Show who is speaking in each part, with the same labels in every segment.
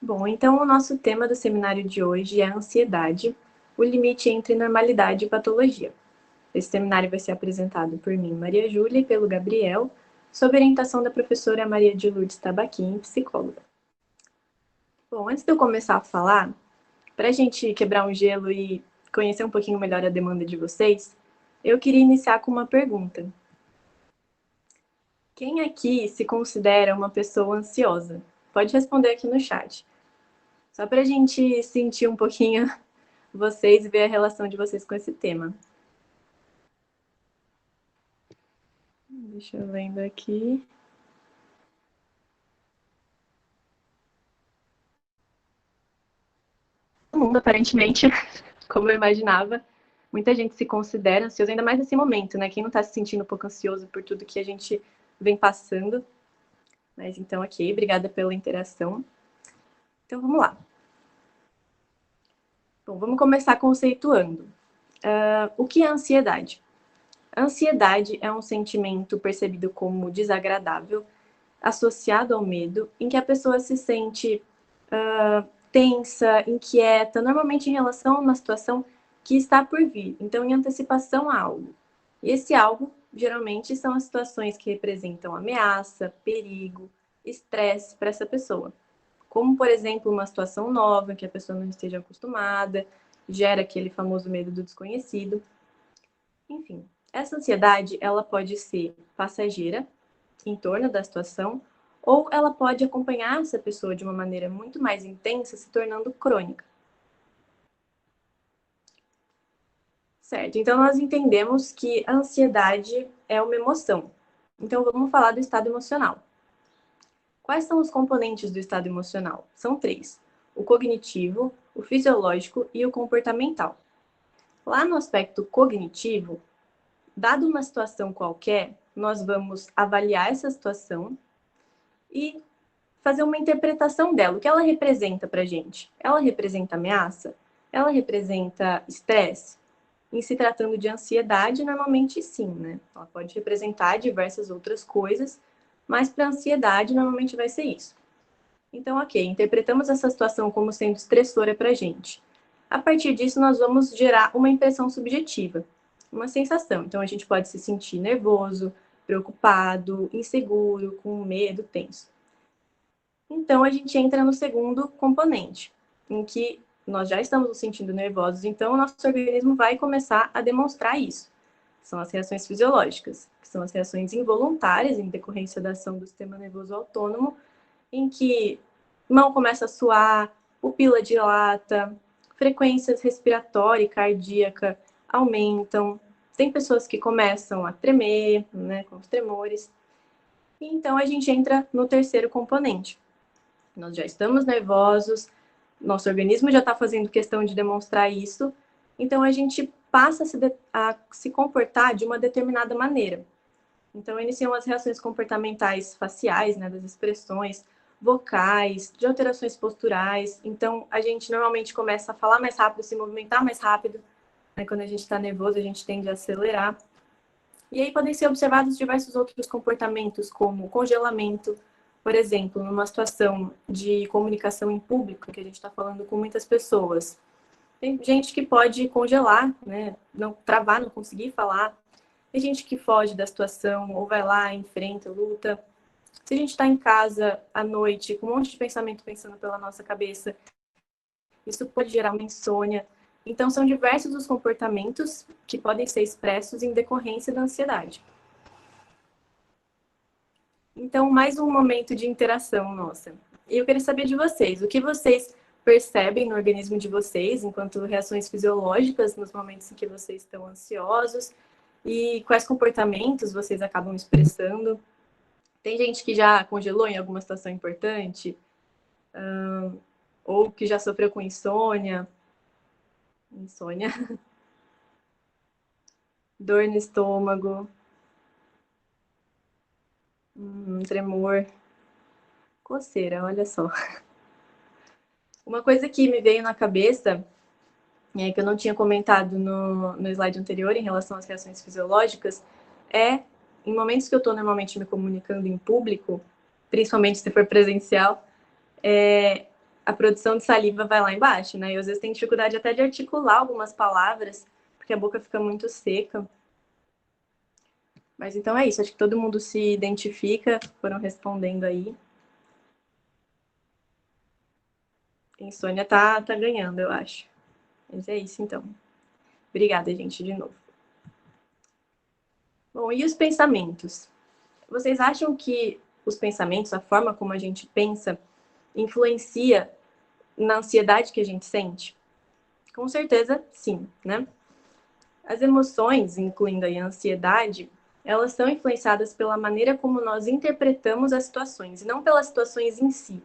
Speaker 1: Bom, então o nosso tema do seminário de hoje é a ansiedade, o limite entre normalidade e patologia. Esse seminário vai ser apresentado por mim, Maria Júlia, e pelo Gabriel, sob orientação da professora Maria de Lourdes Tabaquim, psicóloga. Bom, antes de eu começar a falar, para a gente quebrar um gelo e conhecer um pouquinho melhor a demanda de vocês, eu queria iniciar com uma pergunta. Quem aqui se considera uma pessoa ansiosa? Pode responder aqui no chat. Só para a gente sentir um pouquinho vocês e ver a relação de vocês com esse tema. Deixa eu vendo aqui. Todo mundo, aparentemente, como eu imaginava, muita gente se considera ansioso, ainda mais nesse momento, né? Quem não está se sentindo um pouco ansioso por tudo que a gente vem passando. Mas então, ok, obrigada pela interação. Então, vamos lá. Bom, vamos começar conceituando. O que é ansiedade? A ansiedade é um sentimento percebido como desagradável, associado ao medo, em que a pessoa se sente tensa, inquieta, normalmente em relação a uma situação que está por vir, então em antecipação a algo. E esse algo, geralmente, são as situações que representam ameaça, perigo, estresse para essa pessoa. Como, por exemplo, uma situação nova que a pessoa não esteja acostumada, gera aquele famoso medo do desconhecido. Enfim, essa ansiedade, ela pode ser passageira, em torno da situação, ou ela pode acompanhar essa pessoa de uma maneira muito mais intensa, se tornando crônica. Certo, então nós entendemos que a ansiedade é uma emoção. Então vamos falar do estado emocional. Quais são os componentes do estado emocional? São três: o cognitivo, o fisiológico e o comportamental. Lá no aspecto cognitivo, dado uma situação qualquer, nós vamos avaliar essa situação e fazer uma interpretação dela. O que ela representa para a gente? Ela representa ameaça? Ela representa estresse? Em se tratando de ansiedade, normalmente sim, né? Ela pode representar diversas outras coisas, mas para ansiedade normalmente vai ser isso. Então, ok, interpretamos essa situação como sendo estressora para a gente. A partir disso, nós vamos gerar uma impressão subjetiva, uma sensação. Então, a gente pode se sentir nervoso, preocupado, inseguro, com medo, tenso. Então, a gente entra no segundo componente, em que nós já estamos nos sentindo nervosos, então o nosso organismo vai começar a demonstrar isso. São as reações fisiológicas, que são as reações involuntárias em decorrência da ação do sistema nervoso autônomo, em que mão começa a suar, pupila dilata, frequências respiratória e cardíaca aumentam. Tem pessoas que começam a tremer, né, com os tremores. E então a gente entra no terceiro componente. Nós já estamos nervosos, nosso organismo já está fazendo questão de demonstrar isso, então a gente passa a se comportar de uma determinada maneira. Então iniciam as reações comportamentais faciais, né, das expressões, vocais, de alterações posturais. Então a gente normalmente começa a falar mais rápido, se movimentar mais rápido. Né? Quando a gente está nervoso, a gente tende a acelerar. E aí podem ser observados diversos outros comportamentos, como congelamento, por exemplo, numa situação de comunicação em público, que a gente está falando com muitas pessoas. Tem gente que pode congelar, né? Não travar, não conseguir falar. Tem gente que foge da situação, ou vai lá, enfrenta, luta. Se a gente está em casa à noite, com um monte de pensamento pensando pela nossa cabeça, isso pode gerar uma insônia. Então, são diversos os comportamentos que podem ser expressos em decorrência da ansiedade. Então, mais um momento de interação nossa. E eu queria saber de vocês, o que vocês percebem no organismo de vocês, enquanto reações fisiológicas, nos momentos em que vocês estão ansiosos, e quais comportamentos vocês acabam expressando. Tem gente que já congelou em alguma situação importante, ou que já sofreu com insônia, dor no estômago, tremor, coceira, olha só. Uma coisa que me veio na cabeça, que eu não tinha comentado no slide anterior em relação às reações fisiológicas, é, em momentos que eu estou normalmente me comunicando em público, principalmente se for presencial, a produção de saliva vai lá embaixo, né? E às vezes tem dificuldade até de articular algumas palavras, porque a boca fica muito seca. Mas então é isso, acho que todo mundo se identifica, foram respondendo aí. Insônia tá ganhando, eu acho. Mas é isso, então. Obrigada, gente, de novo. Bom, e os pensamentos? Vocês acham que os pensamentos, a forma como a gente pensa, influencia na ansiedade que a gente sente? Com certeza, sim, né? As emoções, incluindo aí a ansiedade, elas são influenciadas pela maneira como nós interpretamos as situações, e não pelas situações em si.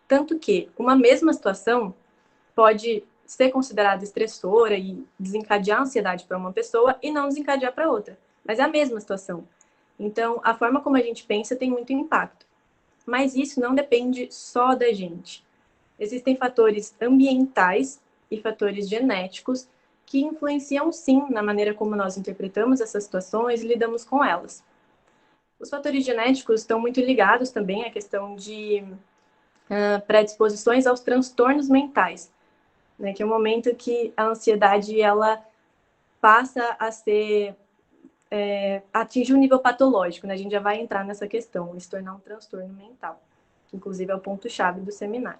Speaker 1: Tanto que uma mesma situação pode ser considerada estressora e desencadear ansiedade para uma pessoa e não desencadear para outra. Mas é a mesma situação. Então, a forma como a gente pensa tem muito impacto. Mas isso não depende só da gente. Existem fatores ambientais e fatores genéticos que influenciam sim na maneira como nós interpretamos essas situações e lidamos com elas. Os fatores genéticos estão muito ligados também à questão de predisposições aos transtornos mentais, né, que é o momento que a ansiedade ela passa a ser atingir um nível patológico, né? A gente já vai entrar nessa questão, se tornar um transtorno mental, que inclusive é o ponto-chave do seminário.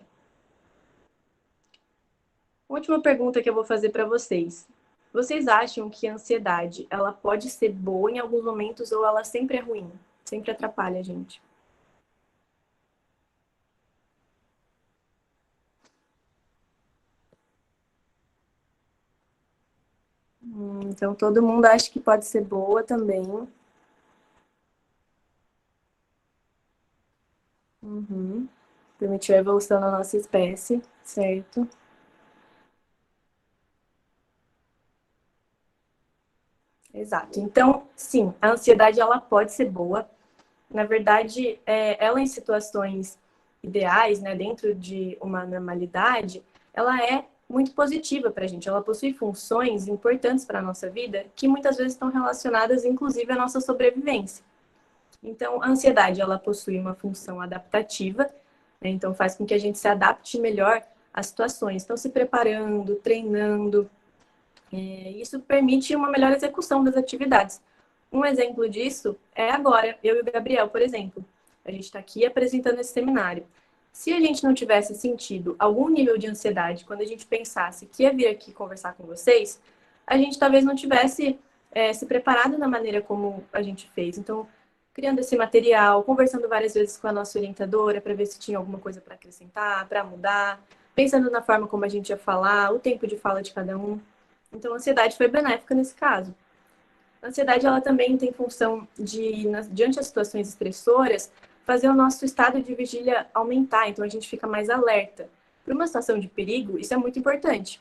Speaker 1: Última pergunta que eu vou fazer para vocês. Vocês acham que a ansiedade ela pode ser boa em alguns momentos ou ela sempre é ruim? Sempre atrapalha a gente? Então todo mundo acha que pode ser boa também. Uhum. Permitiu a evolução da nossa espécie, certo? Exato. Então, sim, a ansiedade ela pode ser boa. Na verdade, ela em situações ideais, né, dentro de uma normalidade, ela é muito positiva para a gente. Ela possui funções importantes para a nossa vida que muitas vezes estão relacionadas, inclusive, à nossa sobrevivência. Então, a ansiedade ela possui uma função adaptativa, né, então faz com que a gente se adapte melhor às situações. Então, se preparando, treinando, isso permite uma melhor execução das atividades. Um exemplo disso é agora, eu e o Gabriel, por exemplo. A gente está aqui apresentando esse seminário. Se a gente não tivesse sentido algum nível de ansiedade quando a gente pensasse que ia vir aqui conversar com vocês, a gente talvez não tivesse se preparado da maneira como a gente fez. Então, criando esse material, conversando várias vezes com a nossa orientadora para ver se tinha alguma coisa para acrescentar, para mudar, pensando na forma como a gente ia falar, o tempo de fala de cada um. Então, a ansiedade foi benéfica nesse caso. A ansiedade ela também tem função de, diante das situações estressoras, fazer o nosso estado de vigília aumentar. Então, a gente fica mais alerta. Para uma situação de perigo, isso é muito importante.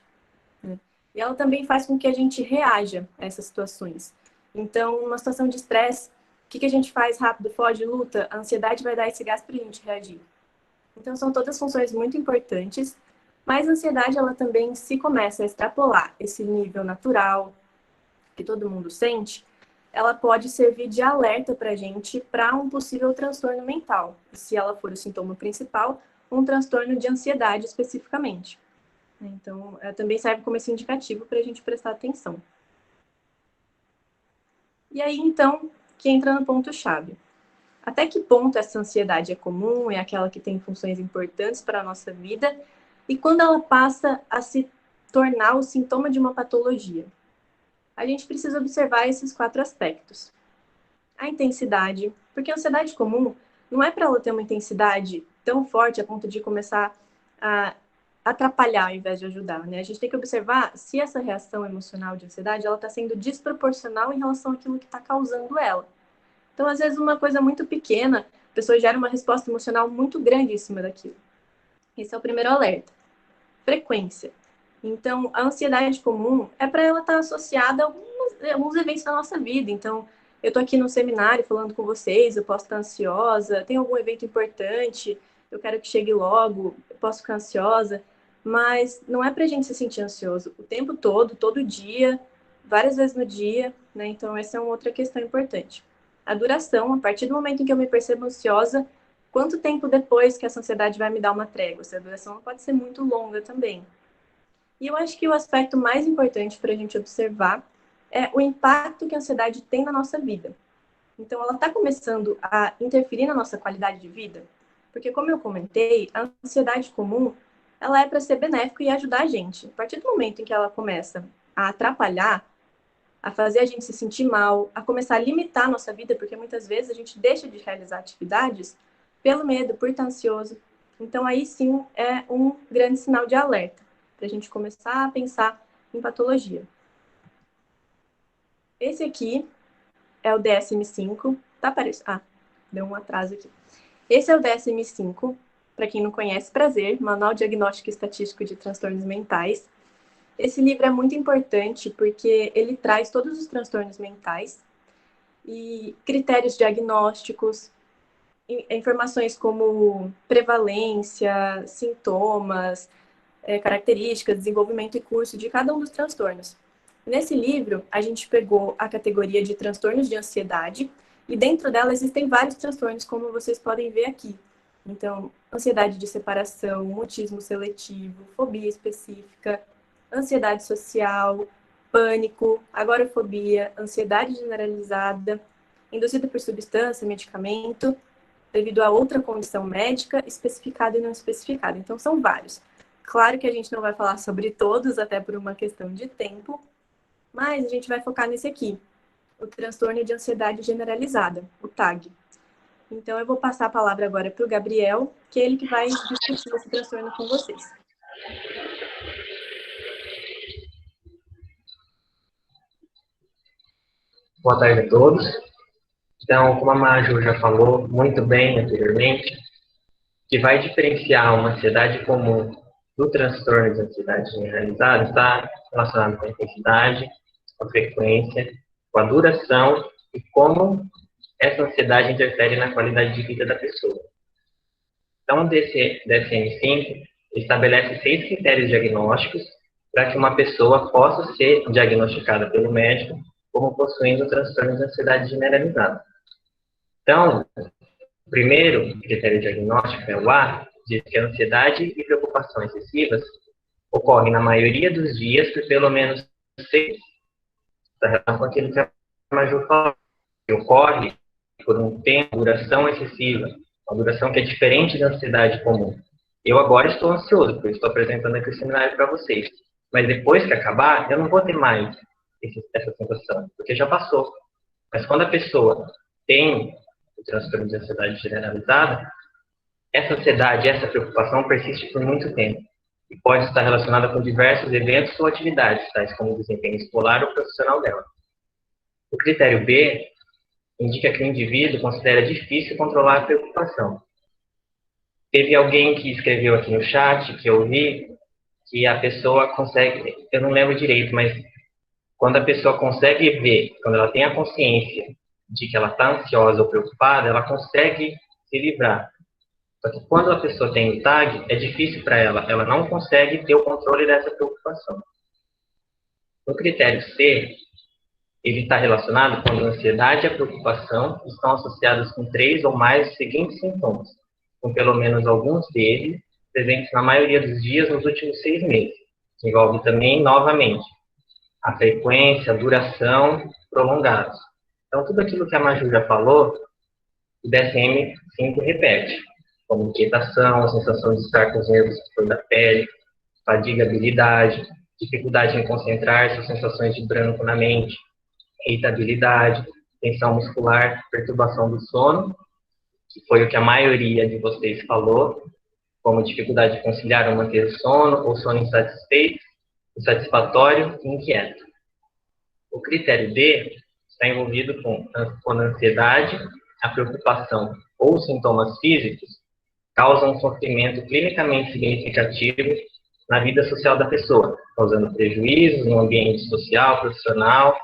Speaker 1: Né? E ela também faz com que a gente reaja a essas situações. Então, uma situação de estresse, o que a gente faz rápido, foge, luta? A ansiedade vai dar esse gás para a gente reagir. Então, são todas funções muito importantes, mas a ansiedade, ela também, se começa a extrapolar esse nível natural, que todo mundo sente, ela pode servir de alerta para a gente para um possível transtorno mental. Se ela for o sintoma principal, um transtorno de ansiedade especificamente. Então, também serve como esse indicativo para a gente prestar atenção. E aí, então, que entra no ponto-chave. Até que ponto essa ansiedade é comum, é aquela que tem funções importantes para a nossa vida, e quando ela passa a se tornar o sintoma de uma patologia? A gente precisa observar esses 4 aspectos. A intensidade, porque a ansiedade comum não é para ela ter uma intensidade tão forte a ponto de começar a atrapalhar ao invés de ajudar, né? A gente tem que observar se essa reação emocional de ansiedade ela está sendo desproporcional em relação àquilo que está causando ela. Então, às vezes, uma coisa muito pequena, a pessoa gera uma resposta emocional muito grande em cima daquilo. Esse é o primeiro alerta. Frequência. Então, a ansiedade comum é para ela estar associada a alguns eventos da nossa vida. Então, eu estou aqui no seminário falando com vocês, eu posso estar ansiosa, tem algum evento importante, eu quero que chegue logo, eu posso ficar ansiosa, mas não é para a gente se sentir ansioso o tempo todo, todo dia, várias vezes no dia, né? Então, essa é uma outra questão importante. A duração, a partir do momento em que eu me percebo ansiosa, Quanto tempo depois que essa ansiedade vai me dar uma trégua? Essa duração não pode ser muito longa também. E eu acho que o aspecto mais importante para a gente observar é o impacto que a ansiedade tem na nossa vida. Então, ela está começando a interferir na nossa qualidade de vida? Porque, como eu comentei, a ansiedade comum, ela é para ser benéfica e ajudar a gente. A partir do momento em que ela começa a atrapalhar, a fazer a gente se sentir mal, a começar a limitar a nossa vida, porque muitas vezes a gente deixa de realizar atividades pelo medo, por estar ansioso. Então, aí sim é um grande sinal de alerta para a gente começar a pensar em patologia. Esse aqui é o DSM-5. Tá aparecendo? Ah, deu um atraso aqui. Esse é o DSM-5. Para quem não conhece, prazer, Manual Diagnóstico e Estatístico de Transtornos Mentais. Esse livro é muito importante porque ele traz todos os transtornos mentais e critérios diagnósticos, informações como prevalência, sintomas, características, desenvolvimento e curso de cada um dos transtornos. Nesse livro, a gente pegou a categoria de transtornos de ansiedade e dentro dela existem vários transtornos, como vocês podem ver aqui. Então, ansiedade de separação, mutismo seletivo, fobia específica, ansiedade social, pânico, agorafobia, ansiedade generalizada, induzida por substância, medicamento, devido a outra condição médica especificada e não especificada. Então, são vários. Claro que a gente não vai falar sobre todos, até por uma questão de tempo, mas a gente vai focar nesse aqui, o transtorno de ansiedade generalizada, o TAG. Então, eu vou passar a palavra agora para o Gabriel, que é ele que vai discutir esse transtorno com vocês.
Speaker 2: Boa tarde a todos. Então, como a Maju já falou muito bem anteriormente, que vai diferenciar uma ansiedade comum do transtorno de ansiedade generalizada está relacionado com a intensidade, com a frequência, com a duração e como essa ansiedade interfere na qualidade de vida da pessoa. Então, o DSM-5 estabelece 6 critérios diagnósticos para que uma pessoa possa ser diagnosticada pelo médico como possuindo transtorno de ansiedade generalizada. Então, o primeiro critério diagnóstico é o A, diz que a ansiedade e preocupação excessivas ocorrem na maioria dos dias por pelo menos 6 meses. Está relacionado com aquilo que a Maju falou, que ocorre por um tempo, duração excessiva, uma duração que é diferente da ansiedade comum. Eu agora estou ansioso, porque estou apresentando aqui o seminário para vocês. Mas depois que acabar, eu não vou ter mais essa sensação, porque já passou. Mas quando a pessoa tem o transtorno de ansiedade generalizada, essa ansiedade, essa preocupação persiste por muito tempo e pode estar relacionada com diversos eventos ou atividades, tais como o desempenho escolar ou profissional dela. O critério B indica que o indivíduo considera difícil controlar a preocupação. Teve alguém que escreveu aqui no chat, que eu vi, que a pessoa consegue, eu não lembro direito, mas quando a pessoa consegue ver, quando ela tem a consciência de que ela está ansiosa ou preocupada, ela consegue se livrar. Só que quando a pessoa tem o TAG, é difícil para ela não consegue ter o controle dessa preocupação. No critério C, ele está relacionado quando a ansiedade e a preocupação estão associadas com 3 ou mais dos seguintes sintomas, com pelo menos alguns deles presentes na maioria dos dias nos últimos 6 meses, que envolve também, novamente, a frequência, a duração, prolongados. Então, tudo aquilo que a Maju já falou, o DSM-5 repete, como inquietação, sensação de estar com os nervos por da pele, fadigabilidade, dificuldade em concentrar-se, sensações de branco na mente, irritabilidade, tensão muscular, perturbação do sono, que foi o que a maioria de vocês falou, como dificuldade de conciliar ou manter o sono, ou sono insatisfeito, insatisfatório e inquieto. O critério D está envolvido com a ansiedade, a preocupação ou sintomas físicos causam um sofrimento clinicamente significativo na vida social da pessoa, causando prejuízos no ambiente social, profissional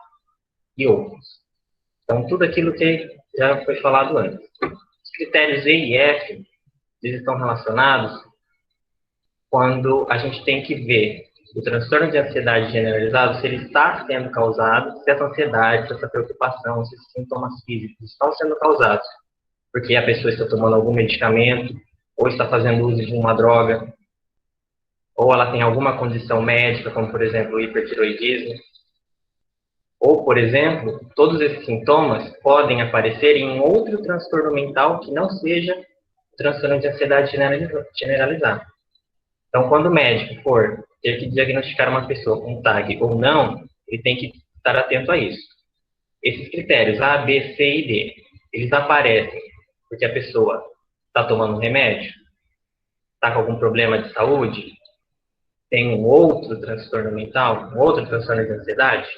Speaker 2: e outros. Então, tudo aquilo que já foi falado antes. Os critérios E e F, eles estão relacionados quando a gente tem que ver o transtorno de ansiedade generalizado, se ele está sendo causado, se essa ansiedade, se essa preocupação, se esses sintomas físicos estão sendo causados porque a pessoa está tomando algum medicamento, ou está fazendo uso de uma droga, ou ela tem alguma condição médica, como, por exemplo, o hipertiroidismo. Ou, por exemplo, todos esses sintomas podem aparecer em outro transtorno mental que não seja o transtorno de ansiedade generalizada. Então, quando o médico for ter que diagnosticar uma pessoa com TAG ou não, ele tem que estar atento a isso. Esses critérios A, B, C e D, eles aparecem porque a pessoa está tomando um remédio, está com algum problema de saúde, tem um outro transtorno mental, um outro transtorno de ansiedade.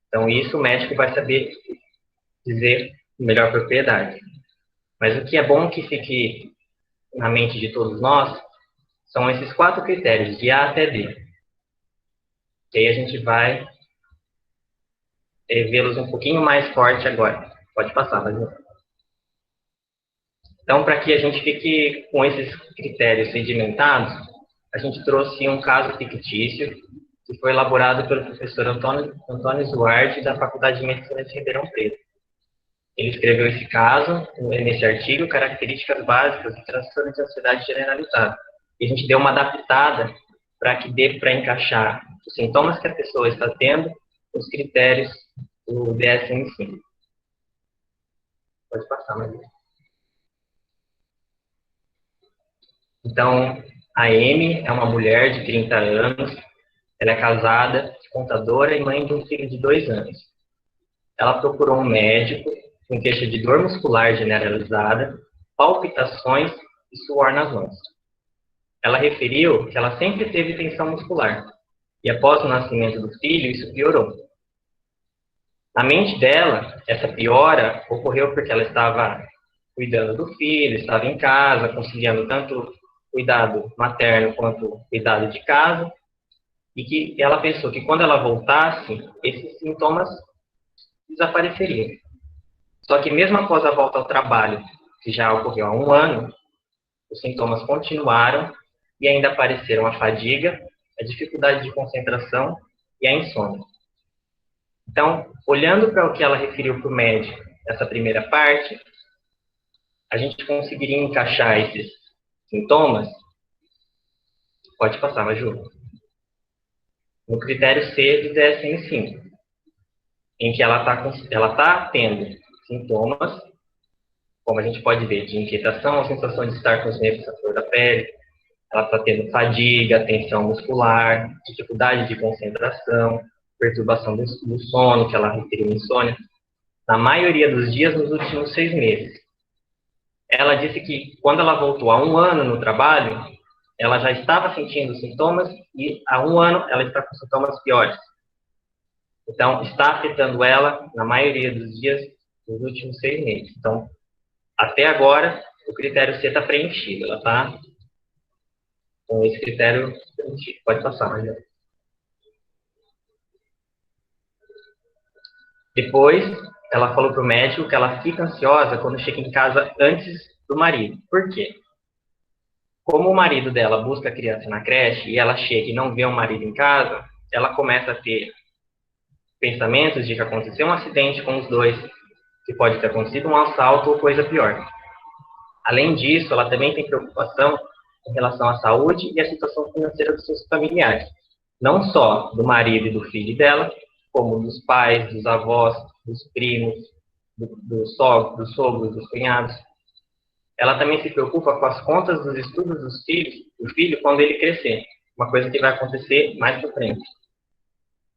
Speaker 2: Então, isso o médico vai saber dizer com melhor propriedade. Mas o que é bom que fique na mente de todos nós são esses 4 critérios, de A até D. Que aí a gente vai vê-los um pouquinho mais forte agora. Pode passar, mas não. Então, para que a gente fique com esses critérios sedimentados, a gente trouxe um caso fictício que foi elaborado pelo professor Antônio Zuardi, da Faculdade de Medicina de Ribeirão Preto. Ele escreveu esse caso, nesse artigo, Características Básicas do Transtorno de Ansiedade Generalizada. E a gente deu uma adaptada para que dê para encaixar os sintomas que a pessoa está tendo, os critérios do DSM-5. Pode passar, Maria. Então, a Amy é uma mulher de 30 anos, ela é casada, contadora e mãe de um filho de 2 anos. Ela procurou um médico com queixa de dor muscular generalizada, palpitações e suor nas mãos. Ela referiu que ela sempre teve tensão muscular, e após o nascimento do filho, isso piorou. Na mente dela, essa piora ocorreu porque ela estava cuidando do filho, estava em casa, conciliando tanto cuidado materno quanto cuidado de casa, e que ela pensou que quando ela voltasse, esses sintomas desapareceriam. Só que mesmo após a volta ao trabalho, que já ocorreu há 1 ano, os sintomas continuaram e ainda apareceram a fadiga, a dificuldade de concentração e a insônia. Então, olhando para o que ela referiu para o médico, essa primeira parte, a gente conseguiria encaixar esses sintomas, pode passar, Maju, no critério C do DSM-5, em que ela está tendo sintomas, como a gente pode ver, de inquietação, a sensação de estar com os nervos à flor da pele, ela está tendo fadiga, tensão muscular, dificuldade de concentração, perturbação do sono, que ela referiu insônia, na maioria dos dias nos últimos 6 meses. Ela disse que quando ela voltou há 1 ano no trabalho, ela já estava sentindo sintomas e há 1 ano ela está com sintomas piores. Então, está afetando ela na maioria dos dias nos últimos 6 meses. Então, até agora, o critério C está preenchido. Ela está com esse critério preenchido. Pode passar, Maria. Depois, ela falou para o médico que ela fica ansiosa quando chega em casa antes do marido. Por quê? Como o marido dela busca a criança na creche e ela chega e não vê o marido em casa, ela começa a ter pensamentos de que aconteceu um acidente com os dois, que pode ter acontecido um assalto ou coisa pior. Além disso, ela também tem preocupação em relação à saúde e à situação financeira dos seus familiares. Não só do marido e do filho dela, como dos pais, dos avós, dos primos, dos sogros, dos cunhados. Ela também se preocupa com as contas dos estudos do filho quando ele crescer. Uma coisa que vai acontecer mais para frente.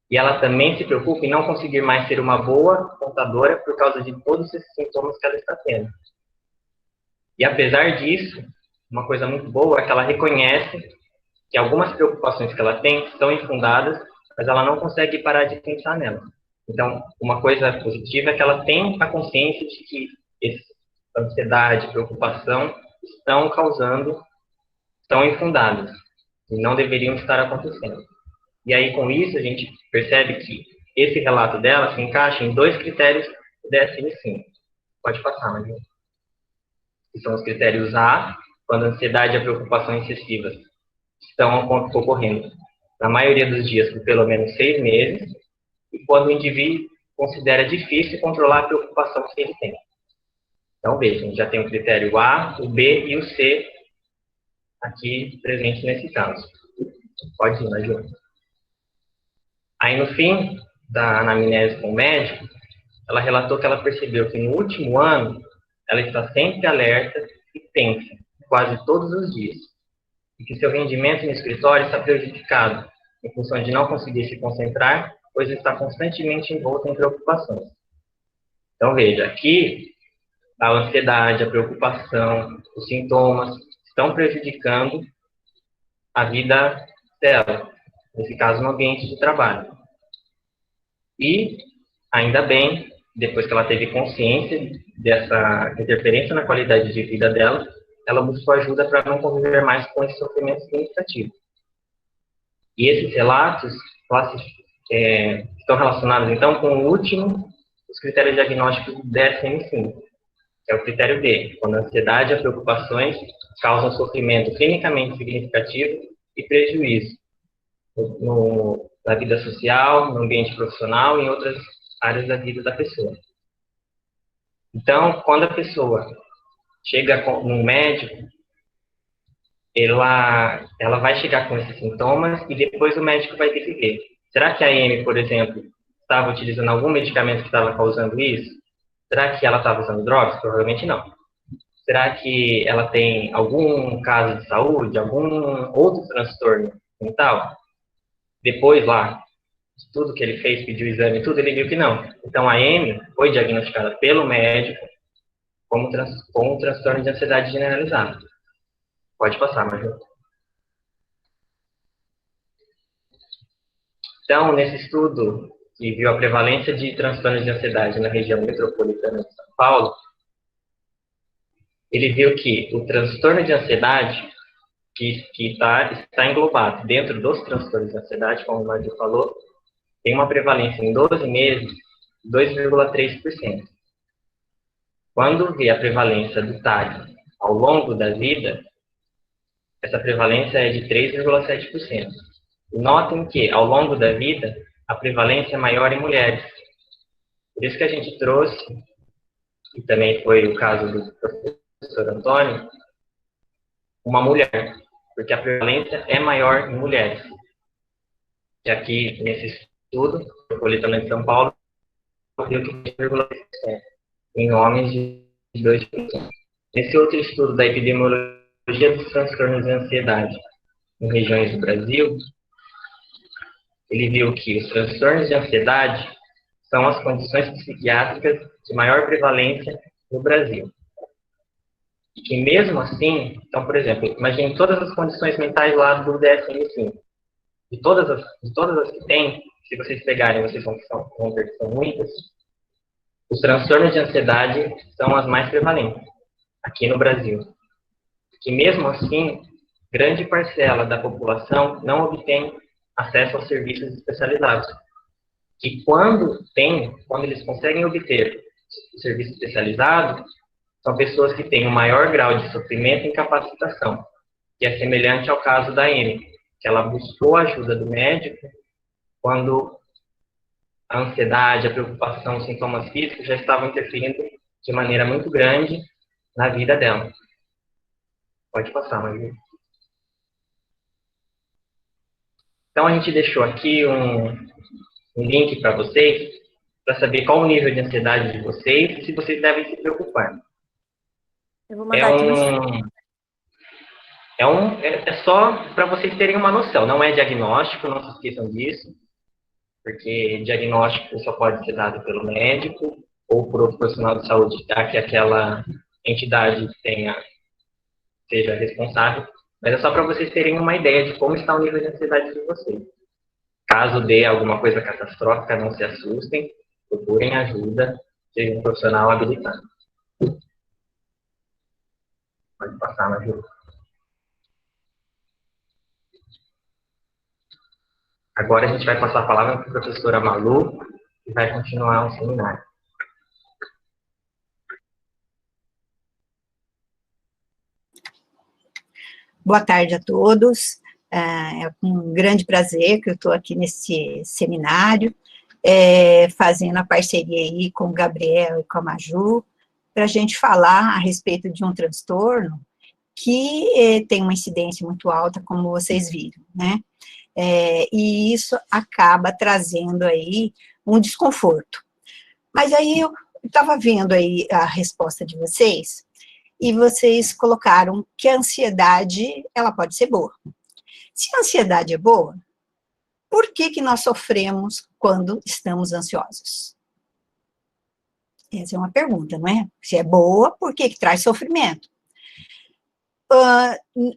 Speaker 2: E ela também se preocupa em não conseguir mais ser uma boa contadora por causa de todos esses sintomas que ela está tendo. E apesar disso, uma coisa muito boa é que ela reconhece que algumas preocupações que ela tem são infundadas, mas ela não consegue parar de pensar nelas. Então, uma coisa positiva é que ela tem a consciência de que essa ansiedade, preocupação estão infundadas e não deveriam estar acontecendo. E aí, com isso, a gente percebe que esse relato dela se encaixa em 2 critérios do DSM-5. Pode passar, Maria. Que são os critérios A, quando a ansiedade e a preocupação excessivas estão ocorrendo na maioria dos dias por pelo menos 6 meses, e quando o indivíduo considera difícil controlar a preocupação que ele tem. Então, veja, a gente já tem o critério A, o B e o C aqui presente nesse caso. Pode ir, Maju. Aí, no fim da anamnese com o médico, ela relatou que ela percebeu que no último ano ela está sempre alerta e tensa, quase todos os dias, e que seu rendimento no escritório está prejudicado, em função de não conseguir se concentrar, pois está constantemente envolta em preocupações. Então, veja, aqui a ansiedade, a preocupação, os sintomas estão prejudicando a vida dela, nesse caso, no ambiente de trabalho. E, ainda bem, depois que ela teve consciência dessa interferência na qualidade de vida dela, ela buscou ajuda para não conviver mais com esse sofrimento significativo. E esses relatos estão relacionados, então, com o último dos critérios diagnósticos do DSM-5, que é o critério D, quando a ansiedade e as preocupações causam sofrimento clinicamente significativo e prejuízo na vida social, no ambiente profissional e em outras áreas da vida da pessoa. Então, quando a pessoa chega num médico, ela vai chegar com esses sintomas e depois o médico vai ter que ver. Será que a Amy, por exemplo, estava utilizando algum medicamento que estava causando isso? Será que ela estava usando drogas? Provavelmente não. Será que ela tem algum caso de saúde, algum outro transtorno mental? Depois lá, tudo que ele fez, pediu o exame, tudo, ele viu que não. Então a Amy foi diagnosticada pelo médico com um transtorno de ansiedade generalizada. Pode passar, Maju. Então, nesse estudo que viu a prevalência de transtornos de ansiedade na região metropolitana de São Paulo, ele viu que o transtorno de ansiedade, que está englobado dentro dos transtornos de ansiedade, como o Maju falou, tem uma prevalência em 12 meses de 2,3%. Quando vê a prevalência do TAG ao longo da vida, essa prevalência é de 3,7%. Notem que, ao longo da vida, a prevalência é maior em mulheres. Por isso que a gente trouxe, e também foi o caso do professor Antônio, uma mulher, porque a prevalência é maior em mulheres. E aqui, nesse estudo, metropolitano de São Paulo, viu que 3,7%, em homens de 2%. Nesse outro estudo da epidemiologia dos transtornos de ansiedade em regiões do Brasil, ele viu que os transtornos de ansiedade são as condições psiquiátricas de maior prevalência no Brasil. E que mesmo assim, então, por exemplo, imagine todas as condições mentais lá do DSM-5. De todas as que tem, se vocês pegarem, vocês vão ver que são muitas, os transtornos de ansiedade são as mais prevalentes aqui no Brasil. Que mesmo assim, grande parcela da população não obtém acesso aos serviços especializados. Que quando eles conseguem obter o serviço especializado, são pessoas que têm um maior grau de sofrimento e incapacitação, que é semelhante ao caso da Amy, que ela buscou a ajuda do médico quando a ansiedade, a preocupação, os sintomas físicos já estavam interferindo de maneira muito grande na vida dela. Pode passar, Maria. Então, a gente deixou aqui um link para vocês, para saber qual o nível de ansiedade de vocês e se vocês devem se preocupar.
Speaker 1: Eu vou mandar aqui no chat.
Speaker 2: É só para vocês terem uma noção, não é diagnóstico, não se esqueçam disso, porque diagnóstico só pode ser dado pelo médico ou por outro profissional de saúde, tá? Que aquela entidade seja responsável, mas é só para vocês terem uma ideia de como está o nível de ansiedade de vocês. Caso dê alguma coisa catastrófica, não se assustem, procurem ajuda de um profissional habilitado. Pode passar, Maju. Agora a gente vai passar a palavra para a professora Malu, que vai continuar o seminário.
Speaker 3: Boa tarde a todos. É com um grande prazer que eu estou aqui nesse seminário, fazendo a parceria aí com o Gabriel e com a Maju, para a gente falar a respeito de um transtorno que tem uma incidência muito alta, como vocês viram, né? E isso acaba trazendo aí um desconforto. Mas aí eu estava vendo aí a resposta de vocês, e vocês colocaram que a ansiedade, ela pode ser boa. Se a ansiedade é boa, por que que nós sofremos quando estamos ansiosos? Essa é uma pergunta, não é? Se é boa, por que que traz sofrimento?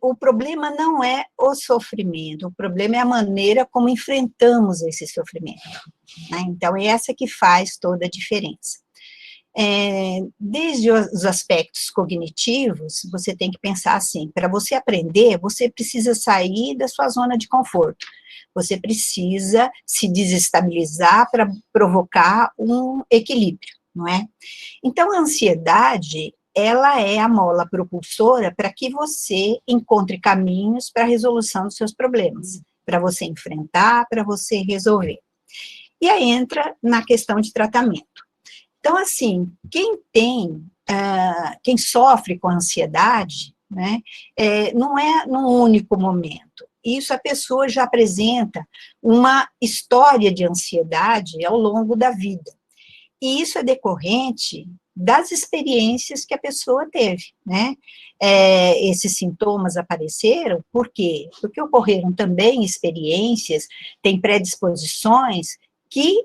Speaker 3: O problema não é o sofrimento, o problema é a maneira como enfrentamos esse sofrimento, né? Então, é essa que faz toda a diferença. Desde os aspectos cognitivos, você tem que pensar assim, para você aprender, você precisa sair da sua zona de conforto, você precisa se desestabilizar para provocar um equilíbrio, não é? Então, a ansiedade, ela é a mola propulsora para que você encontre caminhos para a resolução dos seus problemas, para você enfrentar, para você resolver. E aí entra na questão de tratamento. Então, assim, quem sofre com ansiedade, né, não é num único momento. Isso a pessoa já apresenta uma história de ansiedade ao longo da vida. E isso é decorrente das experiências que a pessoa teve, né? Esses sintomas apareceram, por quê? Porque ocorreram também experiências, tem predisposições que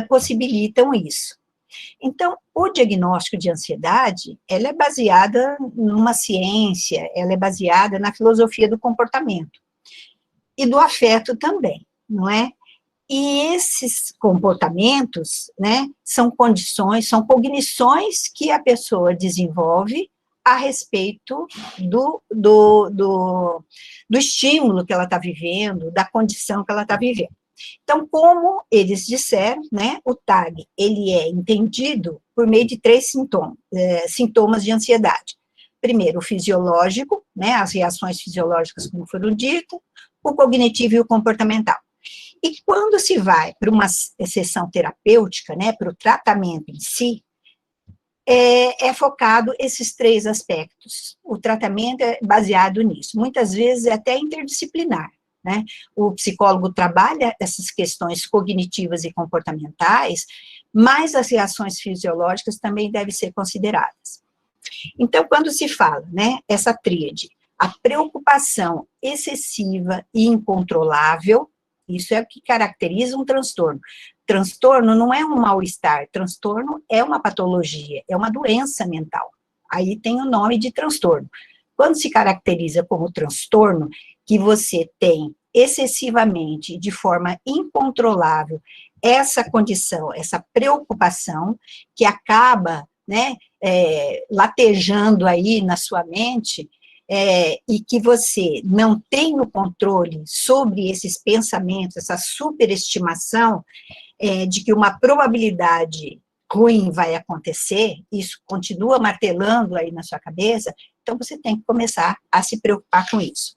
Speaker 3: possibilitam isso. Então, o diagnóstico de ansiedade, ela é baseada numa ciência, ela é baseada na filosofia do comportamento e do afeto também, não é? E esses comportamentos, né, são condições, são cognições que a pessoa desenvolve a respeito do estímulo que ela está vivendo, da condição que ela está vivendo. Então, como eles disseram, né, o TAG, ele é entendido por meio de 3 sintomas de ansiedade. Primeiro, o fisiológico, né, as reações fisiológicas, como foram ditas, o cognitivo e o comportamental. E quando se vai para uma sessão terapêutica, né, para o tratamento em si, é focado esses 3 aspectos. O tratamento é baseado nisso. Muitas vezes é até interdisciplinar, né? O psicólogo trabalha essas questões cognitivas e comportamentais, mas as reações fisiológicas também devem ser consideradas. Então, quando se fala, né, essa tríade, a preocupação excessiva e incontrolável, isso é o que caracteriza um transtorno. Transtorno não é um mal-estar, transtorno é uma patologia, é uma doença mental. Aí tem o nome de transtorno. Quando se caracteriza como transtorno, que você tem excessivamente, de forma incontrolável, essa condição, essa preocupação, que acaba, né, latejando aí na sua mente, e que você não tem o controle sobre esses pensamentos, essa superestimação de que uma probabilidade ruim vai acontecer, isso continua martelando aí na sua cabeça, então você tem que começar a se preocupar com isso.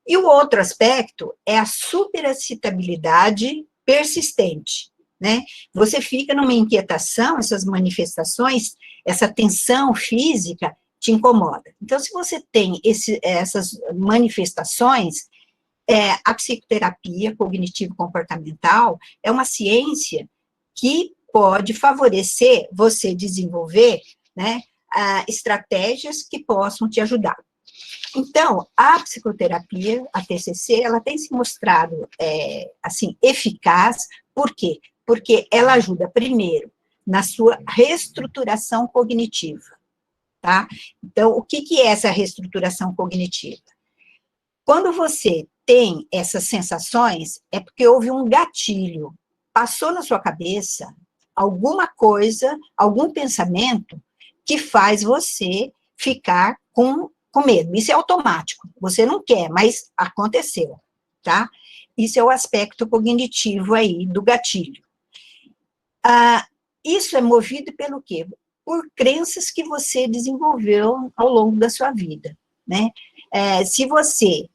Speaker 3: E o outro aspecto é a superexcitabilidade persistente, né? Você fica numa inquietação, essas manifestações, essa tensão física te incomoda. Então, se você tem essas manifestações, a psicoterapia cognitivo-comportamental é uma ciência que pode favorecer você desenvolver, né, estratégias que possam te ajudar. Então, a psicoterapia, a TCC, ela tem se mostrado, assim, eficaz. Por quê? Porque ela ajuda, primeiro, na sua reestruturação cognitiva, tá? Então, o que é essa reestruturação cognitiva? Quando você tem essas sensações, é porque houve um gatilho, passou na sua cabeça alguma coisa, algum pensamento que faz você ficar com medo. Isso é automático, você não quer, mas aconteceu, tá? Isso é o aspecto cognitivo aí do gatilho. Isso é movido pelo quê? Por crenças que você desenvolveu ao longo da sua vida, né? Se você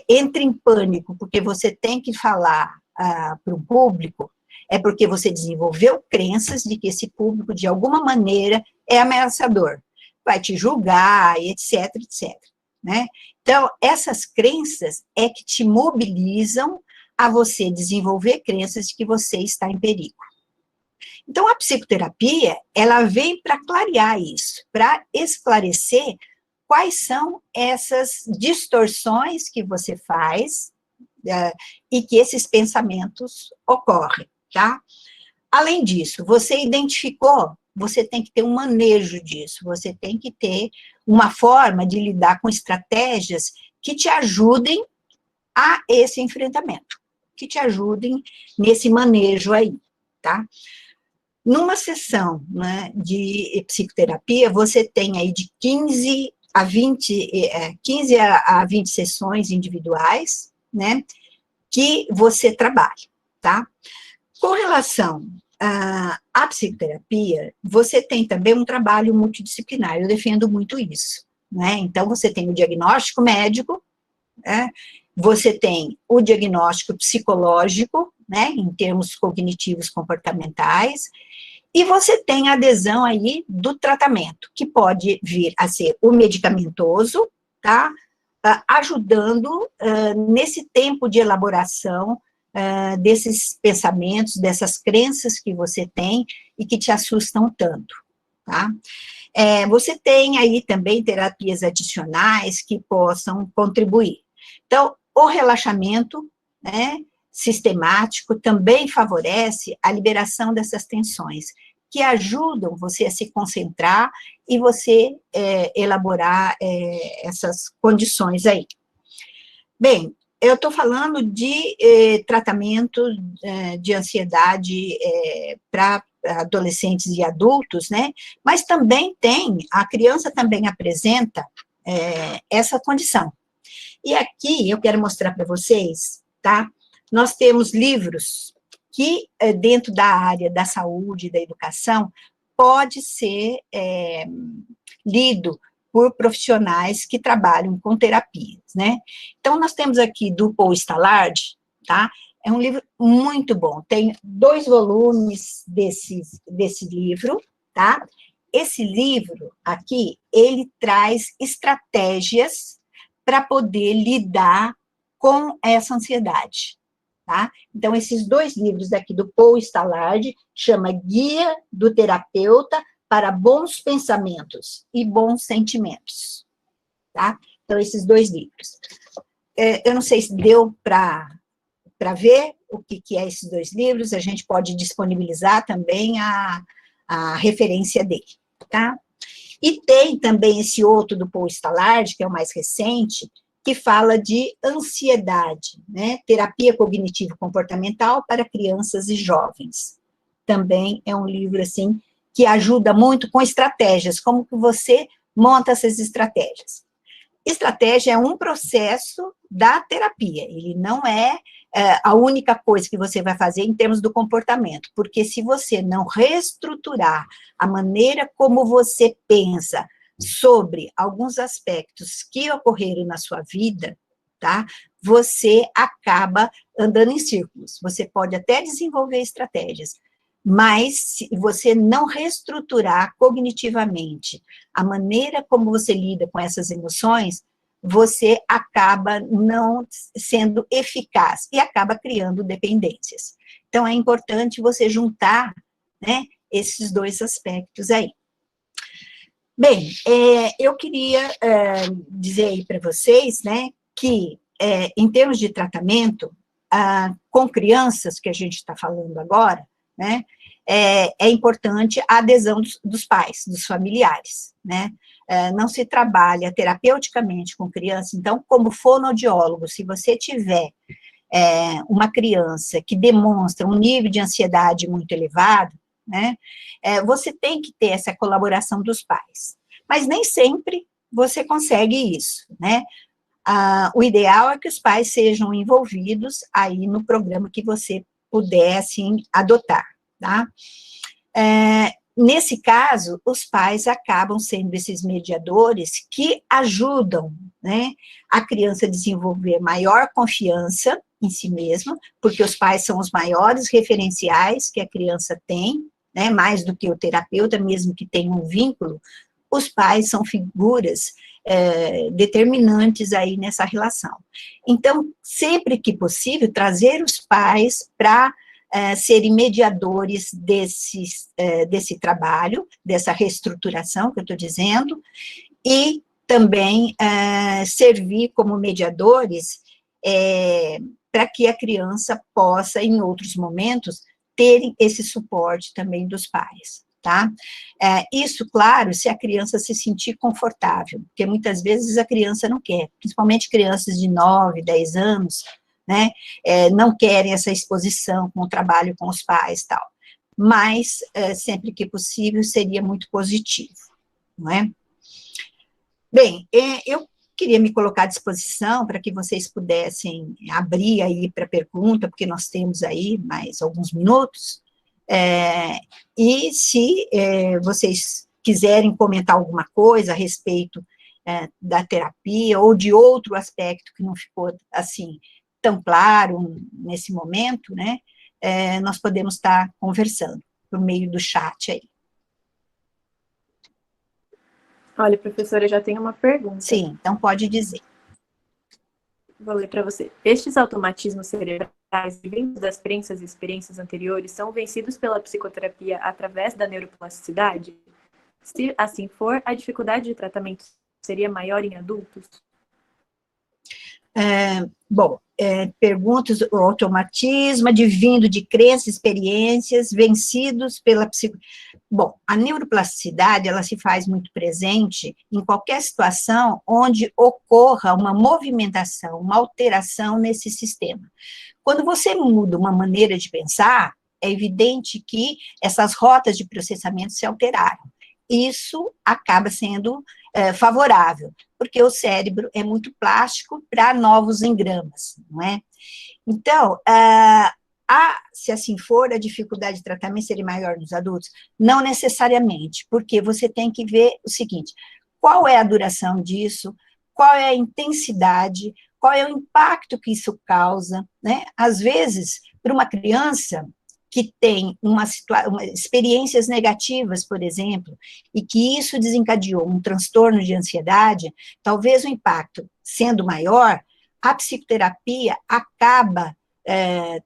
Speaker 3: entra em pânico porque você tem que falar para um público, é porque você desenvolveu crenças de que esse público, de alguma maneira, é ameaçador, vai te julgar, etc, etc, né? Então, essas crenças é que te mobilizam a você desenvolver crenças de que você está em perigo. Então, a psicoterapia, ela vem para clarear isso, para esclarecer quais são essas distorções que você faz e que esses pensamentos ocorrem, tá? Além disso, você identificou, você tem que ter um manejo disso, você tem que ter uma forma de lidar com estratégias que te ajudem a esse enfrentamento, que te ajudem nesse manejo aí, tá? Numa sessão, né, de psicoterapia, você tem aí de 15 a 20 sessões individuais, né, que você trabalha, tá? Com relação à psicoterapia, você tem também um trabalho multidisciplinar, eu defendo muito isso, né? Então, você tem o diagnóstico médico, né? Você tem o diagnóstico psicológico, né, em termos cognitivos comportamentais, e você tem a adesão aí do tratamento, que pode vir a ser o medicamentoso, tá? Ajudando nesse tempo de elaboração desses pensamentos, dessas crenças que você tem e que te assustam tanto, tá? Você tem aí também terapias adicionais que possam contribuir. Então, o relaxamento, né, sistemático também favorece a liberação dessas tensões, que ajudam você a se concentrar e você elaborar essas condições aí. Bem, eu estou falando de tratamento de ansiedade para adolescentes e adultos, né? Mas também a criança também apresenta essa condição. E aqui eu quero mostrar para vocês, tá? Nós temos livros que, dentro da área da saúde e da educação, pode ser lido por profissionais que trabalham com terapias, né? Então, nós temos aqui do Paul Szilard, tá? É um livro muito bom, tem 2 volumes desse livro, tá? Esse livro aqui, ele traz estratégias para poder lidar com essa ansiedade, tá? Então, esses 2 livros aqui do Paul Szilard, chama Guia do Terapeuta para Bons Pensamentos e Bons Sentimentos, tá? Então, esses 2 livros. Eu não sei se deu para ver o que é esses 2 livros, a gente pode disponibilizar também a referência dele, tá? E tem também esse outro do Paul Szilard, que é o mais recente, que fala de ansiedade, né? Terapia cognitivo-comportamental para crianças e jovens. Também é um livro, assim, que ajuda muito com estratégias, como que você monta essas estratégias. Estratégia é um processo da terapia, ele não é a única coisa que você vai fazer em termos do comportamento, porque se você não reestruturar a maneira como você pensa sobre alguns aspectos que ocorreram na sua vida, tá? Você acaba andando em círculos. Você pode até desenvolver estratégias, mas se você não reestruturar cognitivamente a maneira como você lida com essas emoções, você acaba não sendo eficaz e acaba criando dependências. Então, é importante você juntar, né, esses 2 aspectos aí. Bem, eu queria dizer aí para vocês, né, que em termos de tratamento, com crianças, que a gente está falando agora, né, é importante a adesão dos pais, dos familiares, né? Não se trabalha terapeuticamente com criança, então, como fonoaudiólogo, se você tiver uma criança que demonstra um nível de ansiedade muito elevado, né, você tem que ter essa colaboração dos pais. Mas nem sempre você consegue isso, né? O ideal é que os pais sejam envolvidos aí no programa que você puder, assim, adotar, tá? Nesse caso, os pais acabam sendo esses mediadores que ajudam, né, a criança a desenvolver maior confiança em si mesma, porque os pais são os maiores referenciais que a criança tem, né, mais do que o terapeuta, mesmo que tenha um vínculo, os pais são figuras determinantes aí nessa relação. Então, sempre que possível, trazer os pais para serem mediadores desse trabalho, dessa reestruturação que eu estou dizendo, e também servir como mediadores para que a criança possa, em outros momentos, ter esse suporte também dos pais, tá? Isso, claro, se a criança se sentir confortável, porque muitas vezes a criança não quer, principalmente crianças de 9, 10 anos, né, não querem essa exposição com o trabalho com os pais e tal, mas sempre que possível seria muito positivo, não é? Bem, eu queria me colocar à disposição para que vocês pudessem abrir aí para pergunta, porque nós temos aí mais alguns minutos, e se vocês quiserem comentar alguma coisa a respeito da terapia ou de outro aspecto que não ficou, assim, tão claro nesse momento, né, nós podemos estar conversando por meio do chat aí.
Speaker 1: Olha, professora, eu já tenho uma pergunta.
Speaker 3: Sim, então pode dizer.
Speaker 1: Vou ler para você. Estes automatismos cerebrais, vindos das crenças e experiências anteriores, são vencidos pela psicoterapia através da neuroplasticidade? Se assim for, a dificuldade de tratamento seria maior em adultos?
Speaker 3: Bom, perguntas, o automatismo advindo de crenças, experiências, vencidos pela Bom, a neuroplasticidade, ela se faz muito presente em qualquer situação onde ocorra uma movimentação, uma alteração nesse sistema. Quando você muda uma maneira de pensar, é evidente que essas rotas de processamento se alteraram. Isso acaba sendo favorável, porque o cérebro é muito plástico para novos engramas, não é? Então, se assim for, a dificuldade de tratamento seria maior nos adultos? Não necessariamente, porque você tem que ver o seguinte, qual é a duração disso, qual é a intensidade, qual é o impacto que isso causa, né? Às vezes, para uma criança que tem experiências negativas, por exemplo, e que isso desencadeou um transtorno de ansiedade, talvez o impacto sendo maior, a psicoterapia acaba, quer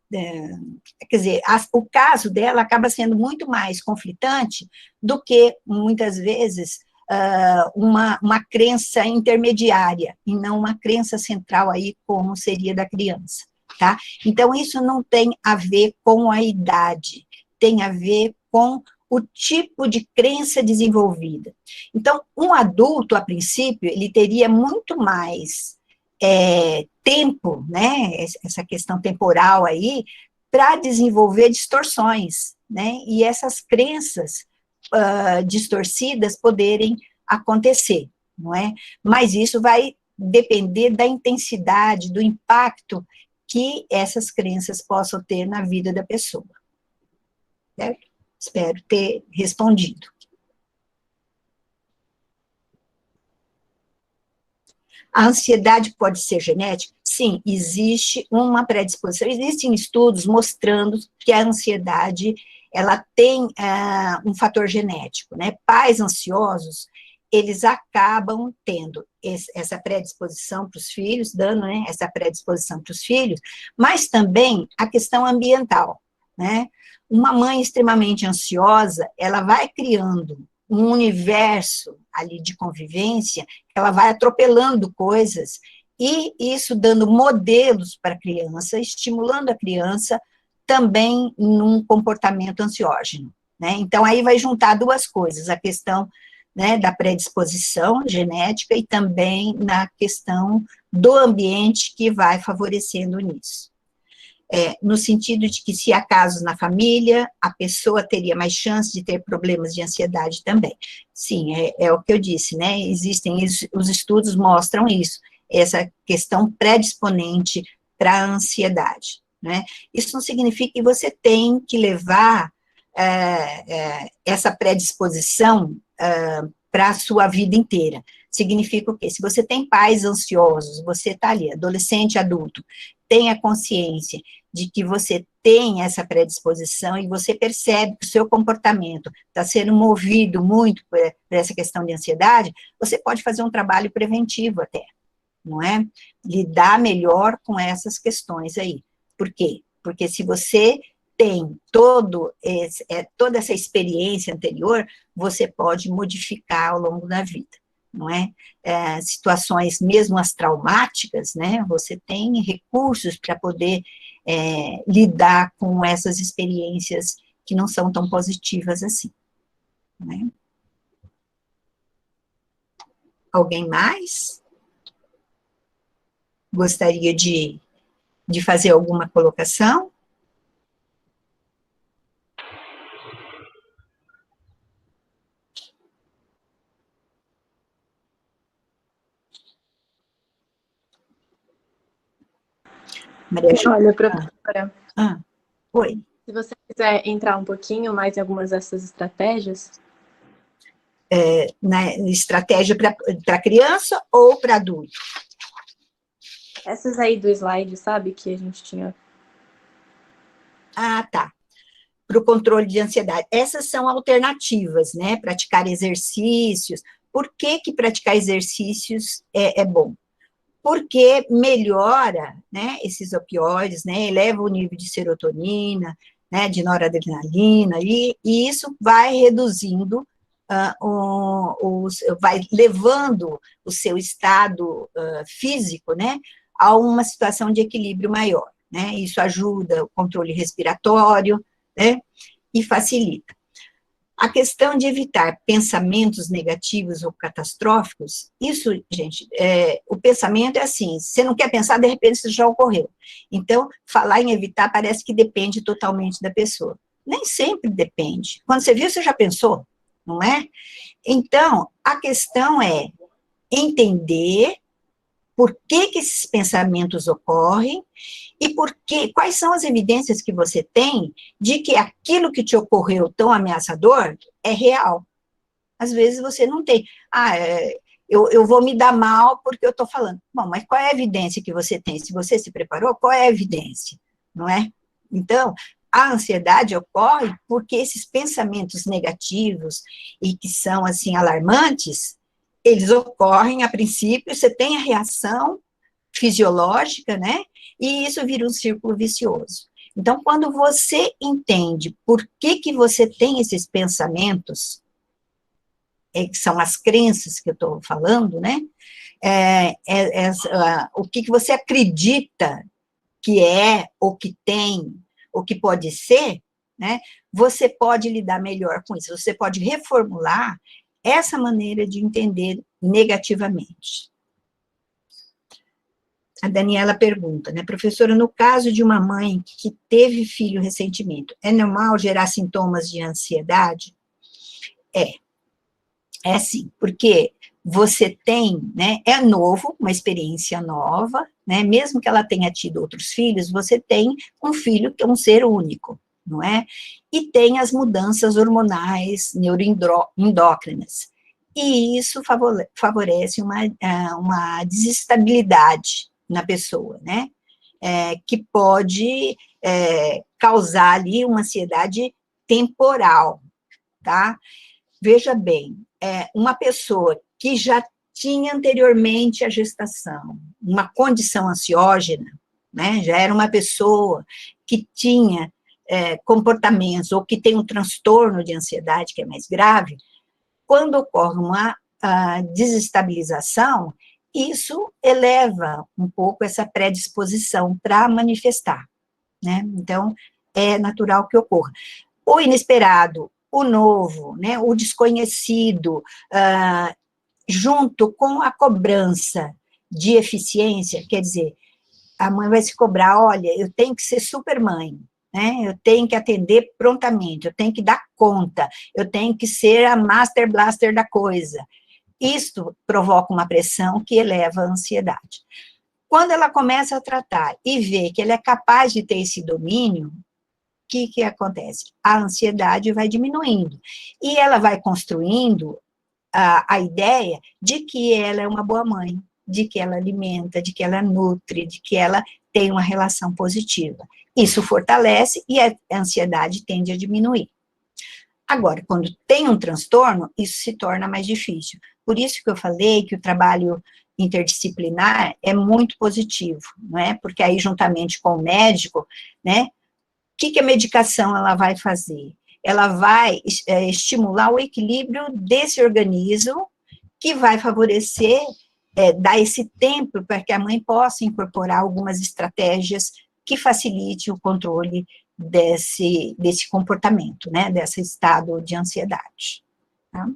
Speaker 3: dizer, o caso dela acaba sendo muito mais conflitante do que, muitas vezes, uma crença intermediária, e não uma crença central aí, como seria da criança. Tá? Então, isso não tem a ver com a idade, tem a ver com o tipo de crença desenvolvida. Então, um adulto, a princípio, ele teria muito mais tempo, né, essa questão temporal aí, para desenvolver distorções, né, e essas crenças distorcidas poderem acontecer, não é? Mas isso vai depender da intensidade, do impacto que essas crenças possam ter na vida da pessoa. Certo? Espero ter respondido. A ansiedade pode ser genética? Sim, existe uma predisposição. Existem estudos mostrando que a ansiedade, ela tem um fator genético, né? Pais ansiosos, eles acabam tendo essa predisposição para os filhos, dando, né, essa predisposição para os filhos, mas também a questão ambiental, né? Uma mãe extremamente ansiosa, ela vai criando um universo ali de convivência, ela vai atropelando coisas, e isso dando modelos para a criança, estimulando a criança também num comportamento ansiógeno, né? Então, aí vai juntar duas coisas, a questão, né, da predisposição genética e também na questão do ambiente que vai favorecendo nisso. No sentido de que, se há casos na família, a pessoa teria mais chance de ter problemas de ansiedade também. Sim, é o que eu disse, né? Existem, os estudos mostram isso, essa questão predisponente para a ansiedade, né? Isso não significa que você tem que levar essa predisposição para a sua vida inteira. Significa o quê? Se você tem pais ansiosos, você está ali, adolescente, adulto, tem a consciência de que você tem essa predisposição e você percebe que o seu comportamento está sendo movido muito por essa questão de ansiedade, você pode fazer um trabalho preventivo até, não é? Lidar melhor com essas questões aí. Por quê? Porque se você tem toda essa experiência anterior, você pode modificar ao longo da vida, não é? Situações mesmo as traumáticas, né? Você tem recursos para poder lidar com essas experiências que não são tão positivas assim, né? Alguém mais gostaria de fazer alguma colocação? Maria Júlia?
Speaker 1: Olha, professora,
Speaker 3: Oi.
Speaker 1: se você quiser entrar um pouquinho mais em algumas dessas estratégias.
Speaker 3: Na estratégia para criança ou para adulto?
Speaker 1: Essas aí do slide, sabe, que a gente tinha.
Speaker 3: Ah, tá. Para o controle de ansiedade. Essas são alternativas, né? Praticar exercícios. Por que praticar exercícios é bom? Porque melhora, né, esses opioides, né, eleva o nível de serotonina, né, de noradrenalina, e isso vai reduzindo, vai levando o seu estado físico, né, a uma situação de equilíbrio maior, né, isso ajuda o controle respiratório, né, e facilita. A questão de evitar pensamentos negativos ou catastróficos, isso, gente, o pensamento é assim, você não quer pensar, de repente isso já ocorreu. Então, falar em evitar parece que depende totalmente da pessoa. Nem sempre depende. Quando você viu, você já pensou, não é? Então, a questão é entender por que esses pensamentos ocorrem e quais são as evidências que você tem de que aquilo que te ocorreu tão ameaçador é real. Às vezes você não tem. Eu vou me dar mal porque eu estou falando. Bom, mas qual é a evidência que você tem? Se você se preparou, qual é a evidência? Não é? Então, a ansiedade ocorre porque esses pensamentos negativos e que são, assim, alarmantes, eles ocorrem a princípio, você tem a reação fisiológica, né? E isso vira um círculo vicioso. Então, quando você entende por que você tem esses pensamentos, que são as crenças que eu estou falando, né? O que você acredita que é, ou que tem, ou que pode ser, né? Você pode lidar melhor com isso, você pode reformular essa maneira de entender negativamente. A Daniela pergunta, né, professora, no caso de uma mãe que teve filho recentemente, é normal gerar sintomas de ansiedade? É sim, porque você tem, né, é novo, uma experiência nova, né, mesmo que ela tenha tido outros filhos, você tem um filho que é um ser único, não é? E tem as mudanças hormonais neuroendócrinas, e isso favorece uma desestabilidade na pessoa, né, que pode causar ali uma ansiedade temporal, tá? Veja bem, uma pessoa que já tinha anteriormente a gestação, uma condição ansiógena, né, já era uma pessoa que tinha comportamentos, ou que tem um transtorno de ansiedade que é mais grave, quando ocorre uma desestabilização, isso eleva um pouco essa predisposição para manifestar, né, então é natural que ocorra. O inesperado, o novo, né, o desconhecido, junto com a cobrança de eficiência, quer dizer, a mãe vai se cobrar, olha, eu tenho que ser super mãe, né, eu tenho que atender prontamente, eu tenho que dar conta, eu tenho que ser a master blaster da coisa. Isto provoca uma pressão que eleva a ansiedade. Quando ela começa a tratar e vê que ela é capaz de ter esse domínio, o que acontece? A ansiedade vai diminuindo, e ela vai construindo a ideia de que ela é uma boa mãe, de que ela alimenta, de que ela nutre, de que ela tem uma relação positiva. Isso fortalece e a ansiedade tende a diminuir. Agora, quando tem um transtorno, isso se torna mais difícil. Por isso que eu falei que o trabalho interdisciplinar é muito positivo, não é? Porque aí, juntamente com o médico, né, o que a medicação ela vai fazer? Ela vai estimular o equilíbrio desse organismo, que vai favorecer, dar esse tempo para que a mãe possa incorporar algumas estratégias que facilite o controle desse comportamento, né, desse estado de ansiedade. Tá?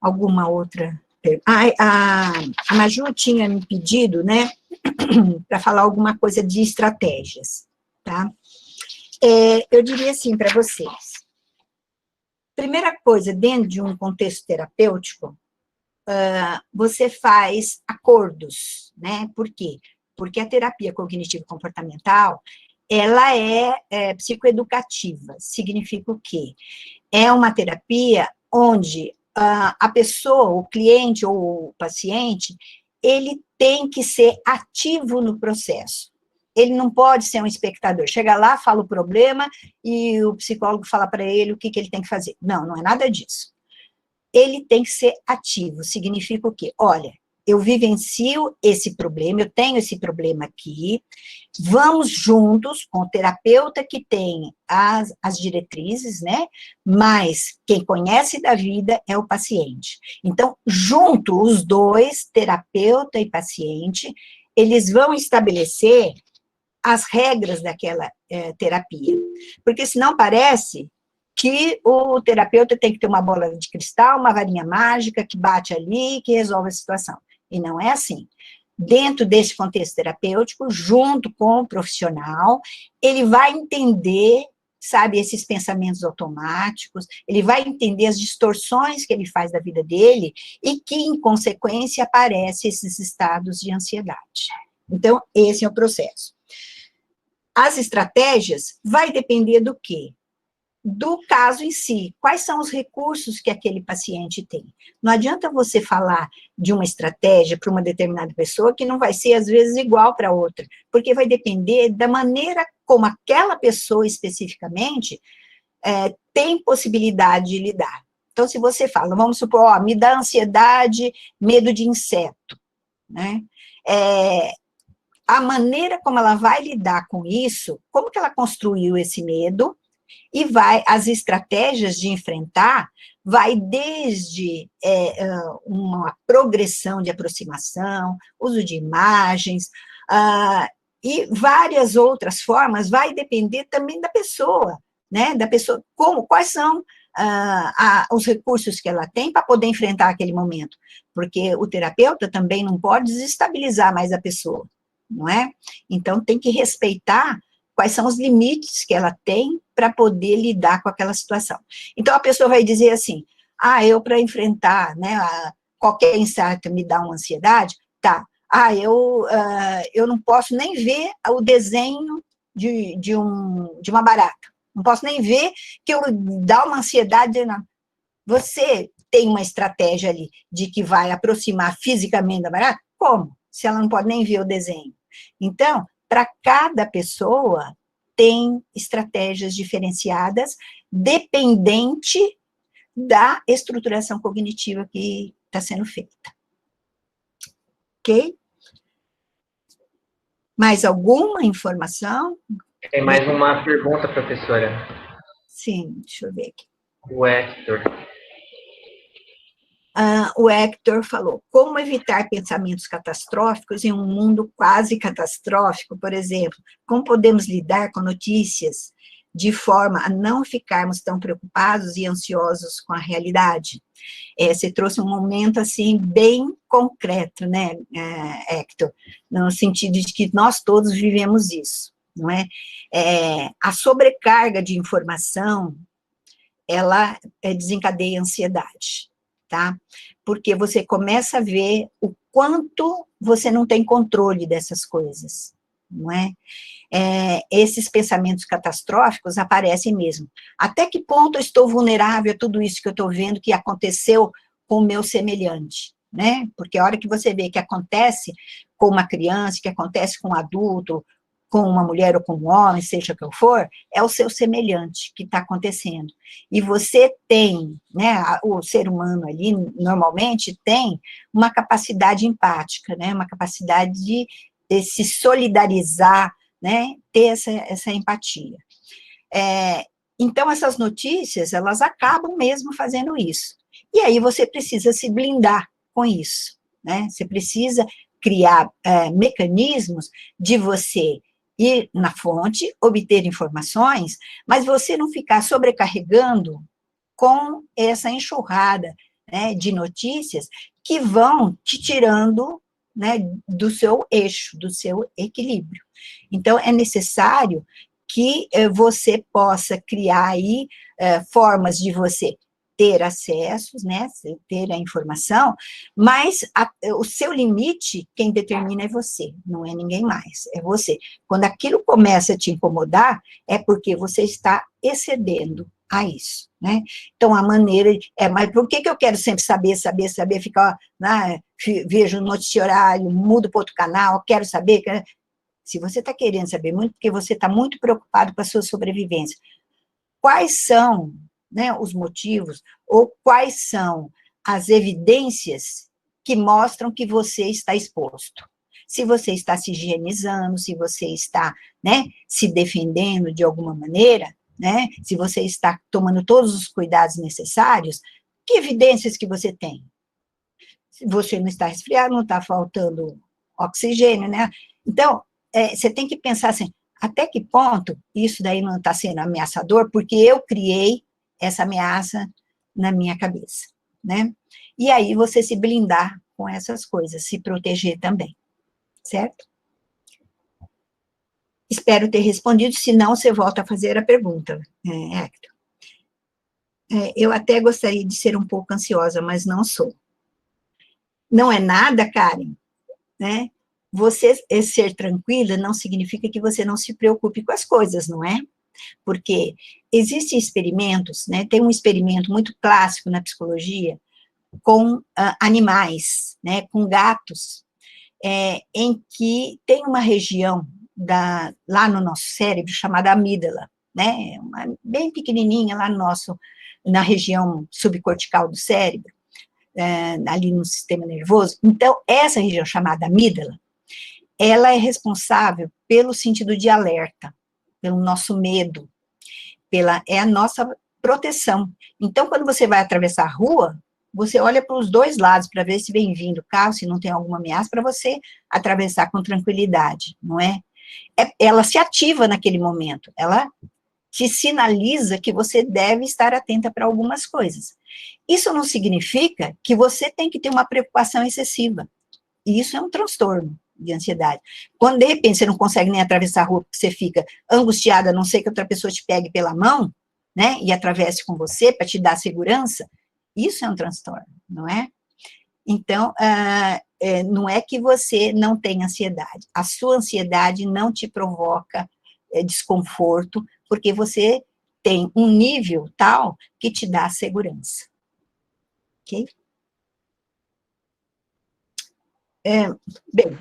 Speaker 3: Alguma outra? A Maju tinha me pedido, né, para falar alguma coisa de estratégias, tá? Eu diria assim para vocês. Primeira coisa, dentro de um contexto terapêutico, você faz acordos, né? Por quê? Porque a terapia cognitivo-comportamental, ela é psicoeducativa. Significa o quê? É uma terapia onde a pessoa, o cliente ou o paciente, ele tem que ser ativo no processo. Ele não pode ser um espectador. Chega lá, fala o problema e o psicólogo fala para ele o que ele tem que fazer. Não, não é nada disso. Ele tem que ser ativo. Significa o quê? Olha, eu vivencio esse problema, eu tenho esse problema aqui, vamos juntos com o terapeuta que tem as diretrizes, né? Mas quem conhece da vida é o paciente. Então, junto os dois, terapeuta e paciente, eles vão estabelecer as regras daquela terapia. Porque senão parece que o terapeuta tem que ter uma bola de cristal, uma varinha mágica que bate ali, que resolve a situação. E não é assim. Dentro desse contexto terapêutico, junto com o profissional, ele vai entender, sabe, esses pensamentos automáticos, ele vai entender as distorções que ele faz da vida dele e que, em consequência, aparecem esses estados de ansiedade. Então, esse é o processo. As estratégias vai depender do quê? Do caso em si. Quais são os recursos que aquele paciente tem? Não adianta você falar de uma estratégia para uma determinada pessoa que não vai ser, às vezes, igual para outra, porque vai depender da maneira como aquela pessoa, especificamente, tem possibilidade de lidar. Então, se você fala, vamos supor, me dá ansiedade, medo de inseto, né? A maneira como ela vai lidar com isso, como que ela construiu esse medo, e as estratégias de enfrentar, vai desde uma progressão de aproximação, uso de imagens, e várias outras formas, vai depender também da pessoa, né, da pessoa, quais são os recursos que ela tem para poder enfrentar aquele momento, porque o terapeuta também não pode desestabilizar mais a pessoa, não é? Então, tem que respeitar quais são os limites que ela tem para poder lidar com aquela situação. Então, a pessoa vai dizer assim, eu para enfrentar, né, qualquer insight me dá uma ansiedade, tá, eu não posso nem ver o desenho de uma barata, não posso nem ver que eu dá uma ansiedade, não. Você tem uma estratégia ali de que vai aproximar fisicamente da barata? Como? Se ela não pode nem ver o desenho. Então, para cada pessoa, tem estratégias diferenciadas, dependente da estruturação cognitiva que está sendo feita. Ok? Mais alguma informação?
Speaker 2: Tem mais uma pergunta, professora.
Speaker 3: Sim, deixa eu ver aqui.
Speaker 2: O Hector.
Speaker 3: O Hector falou, como evitar pensamentos catastróficos em um mundo quase catastrófico, por exemplo? Como podemos lidar com notícias de forma a não ficarmos tão preocupados e ansiosos com a realidade? Você trouxe um momento, assim, bem concreto, né, Hector? No sentido de que nós todos vivemos isso, não é? A sobrecarga de informação, ela desencadeia ansiedade. Tá? Porque você começa a ver o quanto você não tem controle dessas coisas, não é? Esses pensamentos catastróficos aparecem mesmo. Até que ponto eu estou vulnerável a tudo isso que eu estou vendo que aconteceu com o meu semelhante, né? Porque a hora que você vê que acontece com uma criança, que acontece com um adulto, com uma mulher ou com um homem, seja o que for, é o seu semelhante que está acontecendo. E você tem, né, o ser humano ali, normalmente, tem uma capacidade empática, né, uma capacidade de se solidarizar, né, ter essa empatia. Então, essas notícias, elas acabam mesmo fazendo isso. E aí você precisa se blindar com isso, né? Você precisa criar mecanismos de você ir na fonte, obter informações, mas você não ficar sobrecarregando com essa enxurrada, né, de notícias que vão te tirando, né, do seu eixo, do seu equilíbrio. Então, é necessário que você possa criar aí formas de você ter acessos, né, ter a informação, mas o seu limite, quem determina é você, não é ninguém mais, é você. Quando aquilo começa a te incomodar, é porque você está excedendo a isso, né? Então, a maneira, mas por que eu quero sempre saber, ficar, né, vejo o noticiário, mudo para outro canal, quero saber, se você está querendo saber muito, porque você está muito preocupado com a sua sobrevivência, quais são, né, os motivos, ou quais são as evidências que mostram que você está exposto? Se você está se higienizando, se você está, né, se defendendo de alguma maneira, né, se você está tomando todos os cuidados necessários, que evidências que você tem? Se você não está resfriado, não está faltando oxigênio, né? Então, você tem que pensar assim, até que ponto isso daí não está sendo ameaçador, porque eu criei essa ameaça na minha cabeça, né? E aí você se blindar com essas coisas, se proteger também, certo? Espero ter respondido, se não, você volta a fazer a pergunta, Hector. Eu até gostaria de ser um pouco ansiosa, mas não sou. Não é nada, Karen, né? Você ser tranquila não significa que você não se preocupe com as coisas, não é? Porque existem experimentos, né? Tem um experimento muito clássico na psicologia com animais, né? Com gatos, em que tem uma região lá no nosso cérebro chamada amígdala, né? Bem pequenininha lá na região subcortical do cérebro, ali no sistema nervoso. Então, essa região chamada amígdala, ela é responsável pelo sentido de alerta, pelo nosso medo, é a nossa proteção. Então, quando você vai atravessar a rua, você olha para os dois lados para ver se vem vindo carro, se não tem alguma ameaça, para você atravessar com tranquilidade, não é? Ela se ativa naquele momento, ela te sinaliza que você deve estar atenta para algumas coisas. Isso não significa que você tem que ter uma preocupação excessiva. E isso é um transtorno de ansiedade. Quando, de repente, você não consegue nem atravessar a rua, porque você fica angustiada, a não ser que outra pessoa te pegue pela mão, né, e atravesse com você para te dar segurança, isso é um transtorno, não é? Então, não é que você não tem ansiedade. A sua ansiedade não te provoca desconforto, porque você tem um nível tal que te dá segurança. Ok? Bem,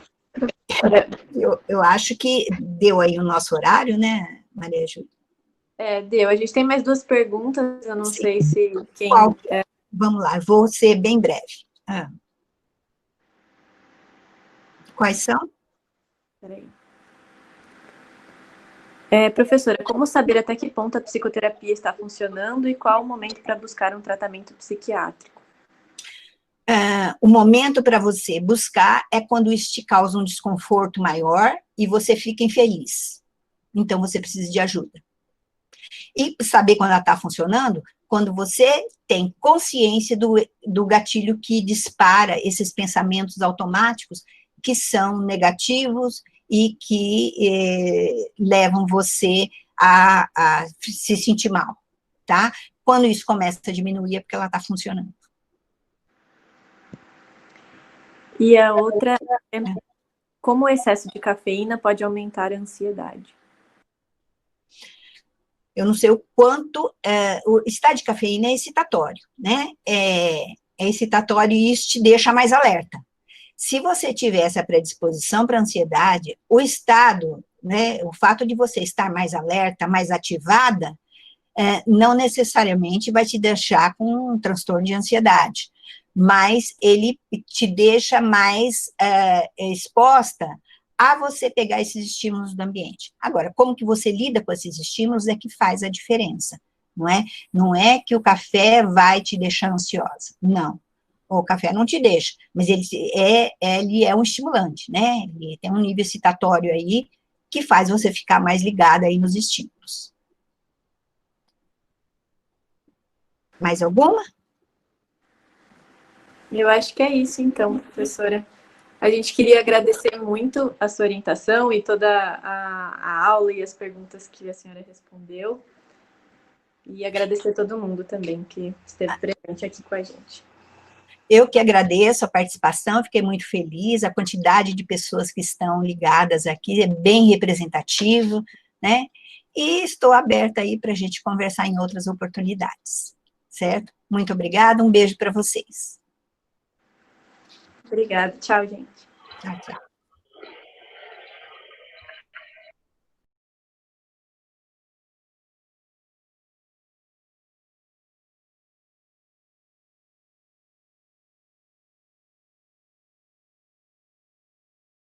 Speaker 3: eu acho que deu aí o nosso horário, né, Maria Júlia?
Speaker 1: Deu. A gente tem mais duas perguntas, eu não
Speaker 3: Sim.
Speaker 1: sei se quem...
Speaker 3: Qual? Vamos lá, vou ser bem breve. Quais são?
Speaker 1: Peraí. Professora, como saber até que ponto a psicoterapia está funcionando e qual o momento para buscar um tratamento psiquiátrico?
Speaker 3: O momento para você buscar é quando isso te causa um desconforto maior e você fica infeliz. Então, você precisa de ajuda. E saber quando ela está funcionando, quando você tem consciência do gatilho que dispara esses pensamentos automáticos que são negativos e que levam você a se sentir mal, tá? Quando isso começa a diminuir é porque ela está funcionando.
Speaker 1: E a outra é como o excesso de cafeína pode aumentar a ansiedade?
Speaker 3: Eu não sei o quanto... o estado de cafeína é excitatório, né? é excitatório e isso te deixa mais alerta. Se você tiver essa predisposição para ansiedade, o estado, né, o fato de você estar mais alerta, mais ativada, não necessariamente vai te deixar com um transtorno de ansiedade, mas ele te deixa mais exposta a você pegar esses estímulos do ambiente. Agora, como que você lida com esses estímulos é que faz a diferença, não é? Não é que o café vai te deixar ansiosa, não. O café não te deixa, mas ele é um estimulante, né? Ele tem um nível excitatório aí que faz você ficar mais ligada aí nos estímulos. Mais alguma?
Speaker 1: Eu acho que é isso, então, professora. A gente queria agradecer muito a sua orientação e toda a aula e as perguntas que a senhora respondeu. E agradecer a todo mundo também que esteve presente aqui com a gente.
Speaker 3: Eu que agradeço a participação, fiquei muito feliz, a quantidade de pessoas que estão ligadas aqui é bem representativo, né? E estou aberta aí para a gente conversar em outras oportunidades, certo? Muito obrigada, um beijo para vocês.
Speaker 1: Obrigada, tchau, gente.
Speaker 3: Tchau, tchau.